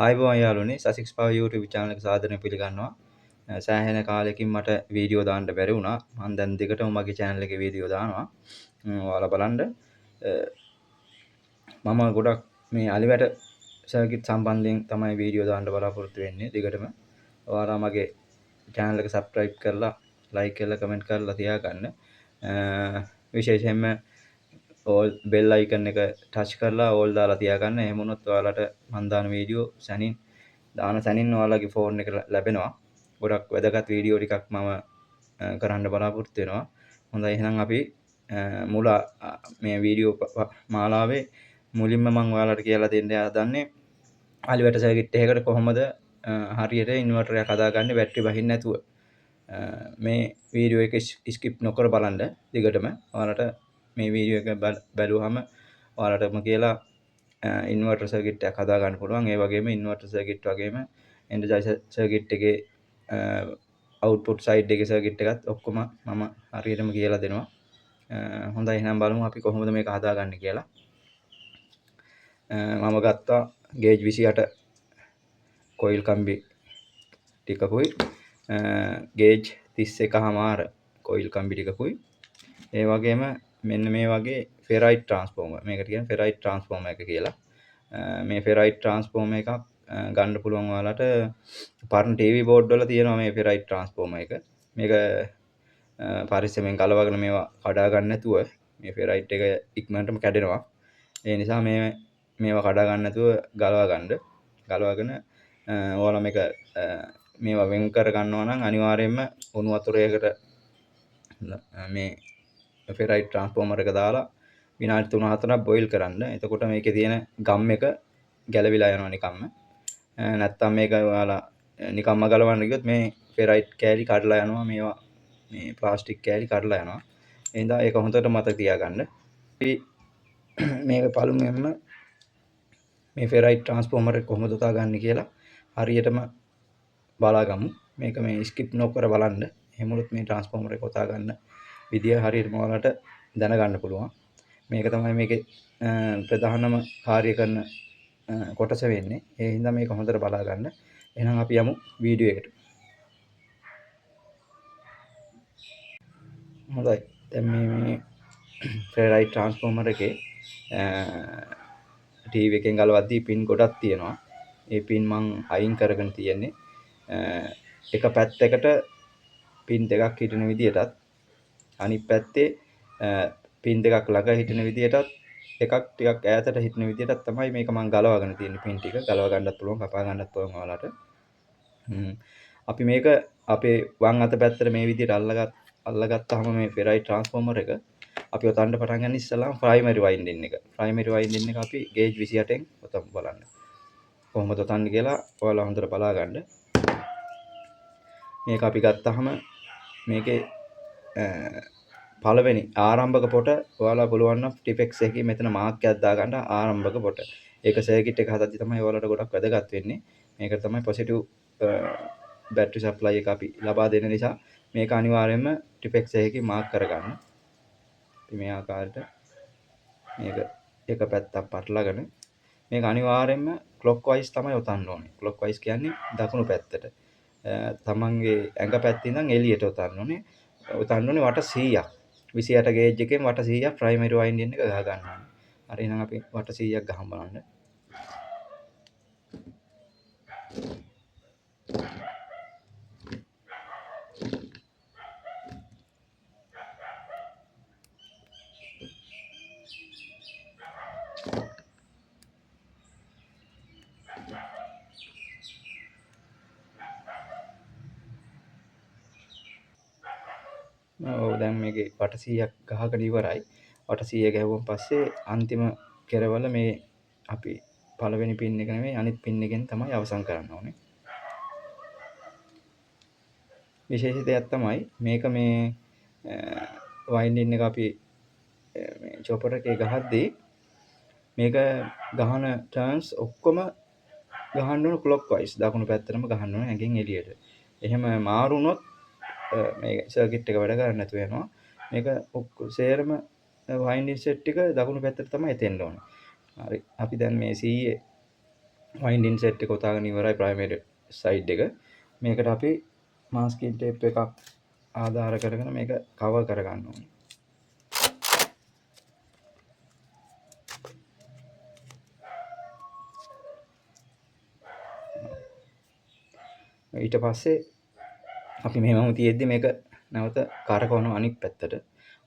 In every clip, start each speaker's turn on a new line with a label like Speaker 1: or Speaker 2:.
Speaker 1: ආයිබෝන් යාළුවනේ සසික්ස් power YouTube channel එක සාදරයෙන් පිළිගන්නවා. සෑහෙන කාලෙකින් මට වීඩියෝ දාන්න බැරි වුණා. මම දැන් දිගටම මගේ channel එකේ වීඩියෝ දානවා. ඔයාලා බලන්න. මම ගොඩක් මේ අලිවැට සර්කිට් සම්බන්ධයෙන් තමයි වීඩියෝ දාන්න බලාපොරොත්තු වෙන්නේ දිගටම. ඔයාලා මගේ channel එක subscribe කරලා like කරලා comment කරලා තියාගන්න. විශේෂයෙන්ම all bell icon එක touch කරලා all දාලා තියාගන්න. එහෙම වුණොත් ඔයාලට මම දාන වීඩියෝ සැනින් ඔයාලගේ ෆෝන් එක ලැබෙනවා. ගොඩක් වැදගත් වීඩියෝ ටිකක් මම කරන්න බලාපොරොත්තු වෙනවා. හොඳයි එහෙනම් අපි මුල මේ වීඩියෝ මාලාවේ මුලින්ම මම ඔයාලට කියලා දෙන්න හදන්නේ අලිවැට සර්කිට් එකකට කොහොමද හරියට ඉන්වර්ටර් එකක් හදාගන්නේ බැටරි බහින්න නැතුව. මේ වීඩියෝ එක ස්කිප් නොකර බලන්න දිගටම. ඔයාලට මේ වීඩියෝ එක බැලුවහම ඔයාලටම කියලා ඉන්වර්ටර් සර්කිට් එකක් හදා ගන්න පුළුවන්. ඒ වගේම ඉන්වර්ටර් සර්කිට් වගේම එනර්ජයිසර් සර්කිට් එකේ අවුට්පුට් සයිඩ් එකේ සර්කිට් එකත් ඔක්කොම මම හරියටම කියලා දෙනවා. හොඳයි එහෙනම් බලමු අපි කොහොමද මේක හදාගන්නේ කියලා. මම ගත්තා ගේජ් 28 කොයිල් කම්බි ටිකකුයි ගේජ් 31මාර කොයිල් කම්බි ටිකකුයි. ඒ වගේම මෙන්න මේ වගේ ෆෙරයිට් ට්‍රාන්ස්ෆෝමර්. මේකට කියන්නේ ෆෙරයිට් ට්‍රාන්ස්ෆෝමර් එක කියලා. මේ ෆෙරයිට් ට්‍රාන්ස්ෆෝමර් එකක් ගන්න පුළුවන් ඔයාලට පරණ ටීවී බෝඩ් වල තියෙනවා මේ ෆෙරයිට් ට්‍රාන්ස්ෆෝමර් එක. මේක පරිස්සමෙන් ගලවගෙන මේවා කඩා ගන්න නැතුව මේ ෆෙරයිට් එක ඉක්මනටම කැඩෙනවා. ඒ නිසා මේවා කඩා ගන්න නැතුව ගලවා ගන්න. ගලවගෙන ඔයාලා මේක මේවා වෙන් කර ගන්නවා නම් අනිවාර්යයෙන්ම උණු වතුරයකට මේ ෆෙරයිට් ට්‍රාන්ස්ෆෝමර් එක දාලා විනාඩි 3-4ක් බොයිල් කරන්න. එතකොට මේකේ තියෙන ගම් එක ගැලවිලා යනවා නිකම්ම. නැත්තම් මේක ඔයාලා නිකම්ම ගලවන්න ගියොත් මේ ෆෙරයිට් කෑලි කඩලා යනවා. මේවා මේ ප්ලාස්ටික් කෑලි කඩලා යනවා. ඒ හින්දා ඒක හොඳට මතක තියාගන්න. මේක පළමුවෙන්ම මේ ෆෙරයිට් ට්‍රාන්ස්ෆෝමර් එක කොහොමද උදාගන්නේ කියලා හරියටම බලාගමු. මේක මේ ස්කිප් නොකර බලන්න. එහෙම වුණොත් මේ ට්‍රාන්ස්ෆෝමර් එක උදා ගන්න විදිය හරියටම ඔයාලට දැනගන්න පුළුවන්. මේක තමයි මේකේ ප්‍රධානම කාර්ය කරන කොටස වෙන්නේ. ඒ හින්දා මේක හොඳට බලා ගන්න. එහෙනම් අපි යමු වීඩියෝ එකට. හොඳයි. දැන් මේ ෆෙරයිට් ට්‍රාන්ස්ෆෝමර් එකේ ටීවී එකෙන් ගලවද්දී පින් ගොඩක් තියෙනවා. ඒ පින් මං අයින් කරගෙන තියෙන්නේ. එක පැත්තකට පින් දෙකක් හිටින විදියටත් අනිත් පැත්තේ පින් දෙකක් ළඟ හිටින විදියටත් එකක් ටිකක් ඈතට හිටින විදියටත් තමයි මේක මම ගලවගෙන තියෙන්නේ. පින් ටික ගලව ගන්නත් පුළුවන්, කපා ගන්නත් පුළුවන් ඔයාලට. අපි මේක අපේ වම් අත පැත්තට මේ විදියට අල්ලගත්තාම මේ ෆෙරයිට් ට්‍රාන්ස්ෆෝමර් එක අපි ඔතන්න පටන් ගන්න ඉස්සෙල්ලාම ප්‍රයිමරි වයින්ඩින් එක. ප්‍රයිමරි වයින්ඩින් එක අපි ගේජ් 28න් ඔතමු බලන්න. කොහොමද ඔතන්නේ කියලා ඔයාලා හොඳට බලා ගන්න. මේක අපි ගත්තාම මේකේ පළවෙනි ආරම්භක පොට ඔයාලා පුළුවන් නම් ටිපෙක්ස් එකේ මෙතන මාක් එකක් දාගන්න ආරම්භක පොට. ඒක සර්කිට් එක හදද්දි තමයි ඔයාලට ගොඩක් වැදගත් වෙන්නේ. මේක තමයි පොසිටිව් බැටරි සප්ලයි එක අපි ලබා දෙන නිසා මේක අනිවාර්යයෙන්ම ටිපෙක්ස් එකේ මාක් කරගන්න. අපි මේ ආකාරයට මේක එක පැත්තක් පටලගෙන මේක අනිවාර්යයෙන්ම ක්ලොක් වයිස් තමයි ඔතන්න ඕනේ. ක්ලොක් වයිස් කියන්නේ දකුණු පැත්තට. තමන්ගේ ඇඟ පැත්තේ ඉඳන් එළියට ඔතන්න ඕනේ. ඔතන්න ඕනේ වට 100ක්. 28 ගේජ් එකෙන් වට 100ක් ප්‍රයිමරි වයින්ඩින් එක ගහ ගන්න ඕනේ. හරි එහෙනම් අපි වට 100ක් ගහමු බලන්න. ඔව් දැන් මේකේ වට 100ක් ගහගෙන ඉවරයි. වට 100 ගැහුවන් පස්සේ අන්තිම කෙරවල මේ අපි පළවෙනි පින් එක නෙමෙයි අනිත් පින් එකෙන් තමයි අවසන් කරන්න ඕනේ. විශේෂ දෙයක් තමයි මේක මේ වයින්ඩින් එක අපි මේ චොපර් එකේ ගහද්දී මේක ගහන ටර්න්ස් ඔක්කොම ගහන්න ඕන ක්ලොක් වයිස් දකුණු පැත්තටම ගහන්න ඕන ඇඟෙන් එළියට. එහෙම මාරු වුණොත් මේ සර්කිට් එක වැඩ කරන්නේ නැතුව යනවා. මේක සේරම වයින්ඩින් සෙට් එක දකුණු පැත්තට තමයි එතෙන්න ඕනේ. හරි. අපි දැන් මේ 100 වයින්ඩින් සෙට් එක ඔතාගෙන ඉවරයි ප්‍රයිමරි සයිඩ් එක. මේකට අපි මාස්කින් ටේප් එකක් ආධාර කරගෙන මේක කවර් කරගන්න ඕනේ. ඊට පස්සේ අපි මෙහෙමම තියෙද්දි මේක නැවත කරකවනවා අනිත් පැත්තට.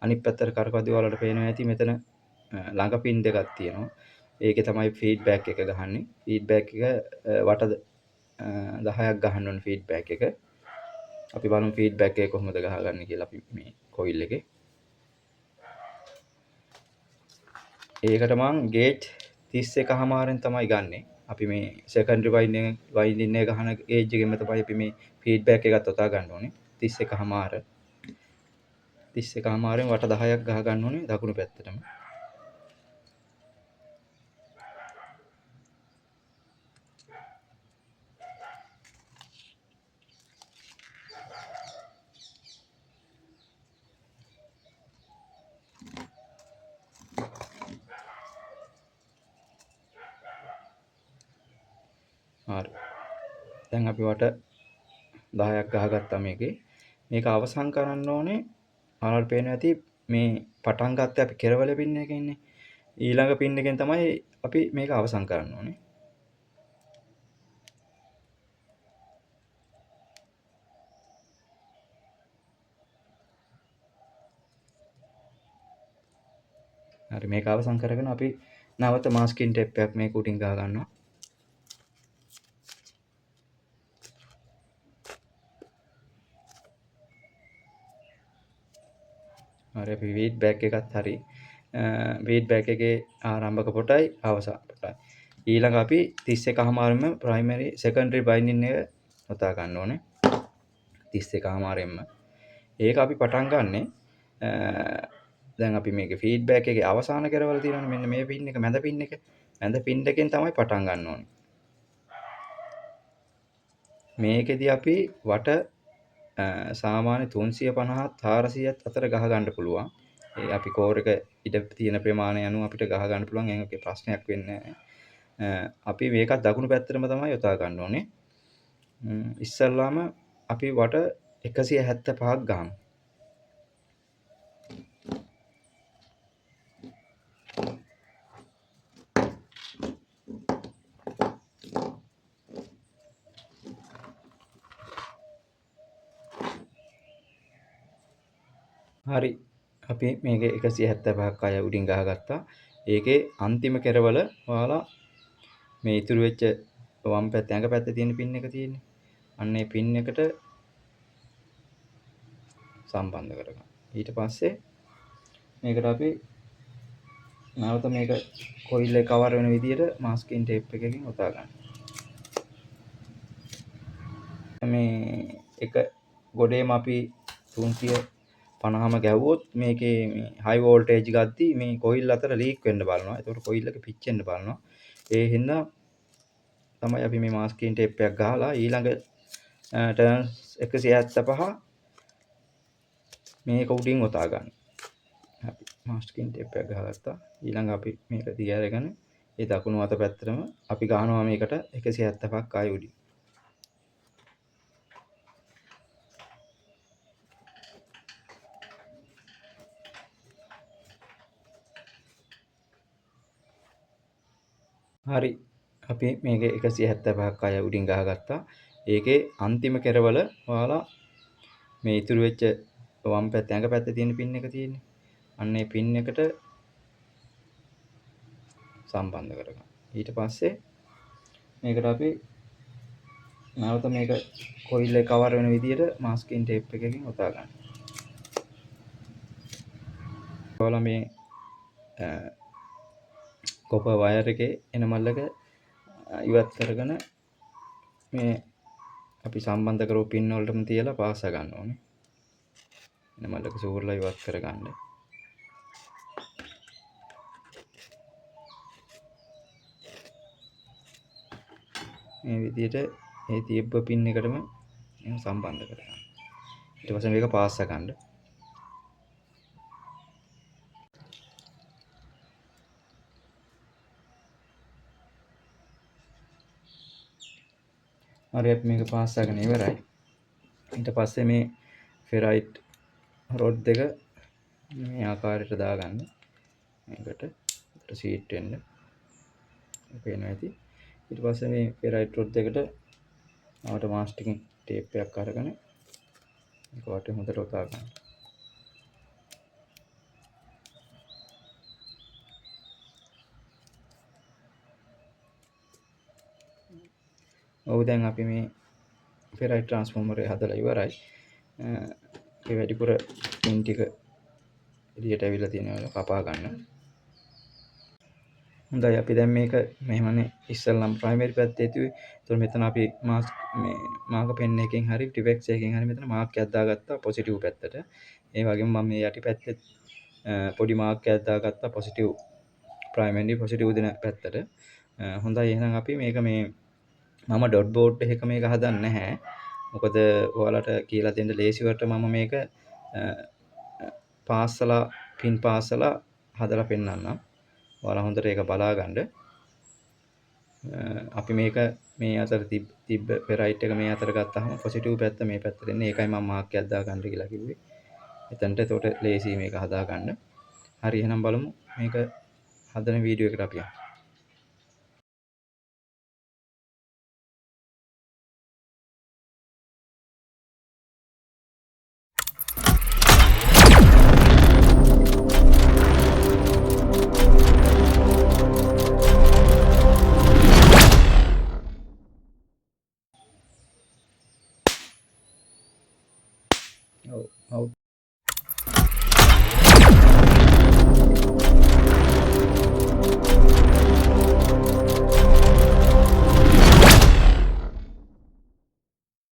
Speaker 1: අනිත් පැත්තට කරකවද්දි ඔයාලට පේනවා ඇති මෙතන ළඟ පින් දෙකක් තියෙනවා. ඒකේ තමයි ෆීඩ්බැක් එක ගහන්නේ. ෆීඩ්බැක් එක වට 10ක් ගහන්න ඕනේ ෆීඩ්බැක් එක. අපි බලමු ෆීඩ්බැක් එක කොහොමද ගහගන්නේ කියලා අපි මේ කොයිල් එකේ. ඒකට මං ගේජ් 31 තමයි ගන්නෙ. අපි මේ සෙකන්ඩරි වයින්ඩින් එක ගහන ගේජ් එකෙන්ම තමයි අපි මේ ෆීඩ්බැක් එකත් ඔතා ගන්න ඕනේ. 31 31 වට 10ක් ගහ ගන්න ඕනේ දකුණු පැත්තටම. හරි. දැන් අපි වට 10ක් ගහගත්තා මේකේ. මේක අවසන් කරන්න ඕනේ. ඔයාලට පේනවා ඇති මේ පටන් ගත්තේ අපි කෙරවල පින් එකේ ඉන්නේ. ඊළඟ පින් එකෙන් තමයි අපි මේක අවසන් කරන්න ඕනේ. හරි මේක අවසන් කරගෙන අපි නැවත මාස්කින් ටේප් එකක් මේක උඩින් ගහ ගන්නවා. හරි අපි ෆීඩ්බැක් එකත් හරි. ෆීඩ්බැක් එකේ ආරම්භක පොටයි අවසාන පොටයි. ඊළඟ අපි 31 ම ප්‍රයිමරි සෙකන්ඩරි බයින්ඩින් එක ඔතා ගන්න ඕනේ. 31 ඒක අපි පටන් ගන්නෙ දැන් අපි මේකේ ෆීඩ්බැක් එකේ අවසාන කරවල තියෙනවනේ මෙන්න මේ පින් එක මැද පින් එක. මැද පින් එකෙන් තමයි පටන් ගන්න ඕනේ. මේකෙදි අපි වට සාමාන්‍ය 350ත් 400ත් අතර ගහ ගන්න පුළුවන්. ඒ අපි කෝර් එක ඉඩ තියෙන ප්‍රමාණය අනුව අපිට ගහ ගන්න පුළුවන්. ඒකේ ප්‍රශ්නයක් වෙන්නේ නැහැ. අපි මේකත් දකුණු පැත්තටම තමයි යොදා ගන්න ඕනේ. ඉස්සල්ලාම අපි වට 175ක් ගහමු. හරි. අපි මේකේ 175ක් අය උඩින් ගහගත්තා. ඒකේ අන්තිම කෙරවල ඔයාලා මේ ඉතුරු වෙච්ච වම් පැත්තේ ඇඟ පැත්තේ තියෙන පින් එක තියෙන්නේ. අන්න ඒ පින් එකට සම්බන්ධ කරගන්න. ඊට පස්සේ මේකට අපි නැවත මේක කොයිල් එක කවර් වෙන විදිහට මාස්කින් ටේප් එකකින් ඔතා ගන්න. මේ එක ගොඩේම අපි 350ම ගැව්වොත් මේකේ මේ හයි වෝල්ටේජ් ගද්දී මේ කොයිල් අතර ලීක් වෙන්න බලනවා. ඒතකොට කොයිල් එක පිච්චෙන්න බලනවා. ඒ හින්දා තමයි අපි මේ මාස්කින් ටේප් එකක් ගහලා ඊළඟ ටර්න්ස් 175 මේක උඩින් ඔතා ගන්න. අපි මාස්කින් ටේප් එක ගහගත්තා. ඊළඟ අපි මේක දිගහැරගෙන ඒ දකුණු අත පැත්තටම අපි ගහනවා මේකට 175ක් ආයෙ උඩින්. හරි. අපි මේකේ 175ක් අය උඩින් ගහගත්තා. ඒකේ අන්තිම කෙරවල ඔයාලා මේ ඉතුරු වෙච්ච වම් පැත්තේ ඇඟ පැත්තේ තියෙන පින් එක තියෙන්නේ. අන්න ඒ පින් එකට සම්බන්ධ කරගන්න. ඊට පස්සේ මේකට අපි නැවත මේක කොයිල් එක කවර් වෙන විදිහට මාස්කින් ටේප් එකකින් ඔතා ගන්න. ඔයාලා මේ කොපර් වයර් එකේ එන මල්ලක ඉවත් කරගෙන මේ අපි සම්බන්ධ කරපු පින් වලටම තියලා පාස ගන්න ඕනේ. එන මල්ලක සූර්ලා ඉවත් කරගන්න. මේ විදිහට ඒ තියප්ප පින් එකටම එහෙම සම්බන්ධ කරගන්න. ඊට පස්සේ මේක පාස් ගන්න. හරි අපි මේක පාස්සාගෙන ඉවරයි. ඊට පස්සේ මේ ෆෙරයිට් රොඩ් දෙක මේ ආකාරයට දාගන්න. මේකට සීට් වෙන්න පේනවා ඇති. ඊට පස්සේ මේ ෆෙරයිට් රොඩ් දෙකට ආවට මාස්ටිකින් ටේප් එකක් අරගෙන මේක වටේ හොඳට ඔතා ගන්න. ඔව් දැන් අපි මේ ෆෙරයිට් ට්‍රාන්ස්ෆෝමර් එක හදලා ඉවරයි. ඒ වැඩිපුර පින් ටික එළියට ඇවිල්ලා තියෙනවා කපා ගන්න. හොඳයි අපි දැන් මේක මෙහෙමනේ ඉස්සෙල්ලම ප්‍රයිමරි පැත්තේ තියුවේ. ඒතකොට මෙතන අපි මේ මාක පෙන් එකකින් හරි ටිපෙක්ස් එකකින් හරි මෙතන මාක් එකක් දාගත්තා පොසිටිව් පැත්තට. ඒ වගේම මම මේ යටි පැත්තේ පොඩි මාක් එකක් දාගත්තා පොසිටිව් ප්‍රයිමරි පොසිටිව් දෙන පැත්තට. හොඳයි එහෙනම් අපි මේක මේ මම ඩොට් බෝඩ් එකක මේක හදන්නේ නැහැ. මොකද ඔයාලට කියලා දෙන්න ලේසිවට මම මේක පාස්සලා පින් පාස්සලා හදලා පෙන්නන්නම්. ඔයාලා හොඳට ඒක බලා ගන්න. අපි මේක මේ අතර තිබ්බ පෙරයිට් එක මේ අතර ගත්තාම පොසිටිව් පැත්ත මේ පැත්තට එන්නේ. ඒකයි මම මාක් එකක් දා ගන්න කියලා කිව්වේ. එතනට එතකොට ලේසි මේක හදා ගන්න. හරි එහෙනම් බලමු මේක හදන වීඩියෝ එකට අපි යමු. ඔව්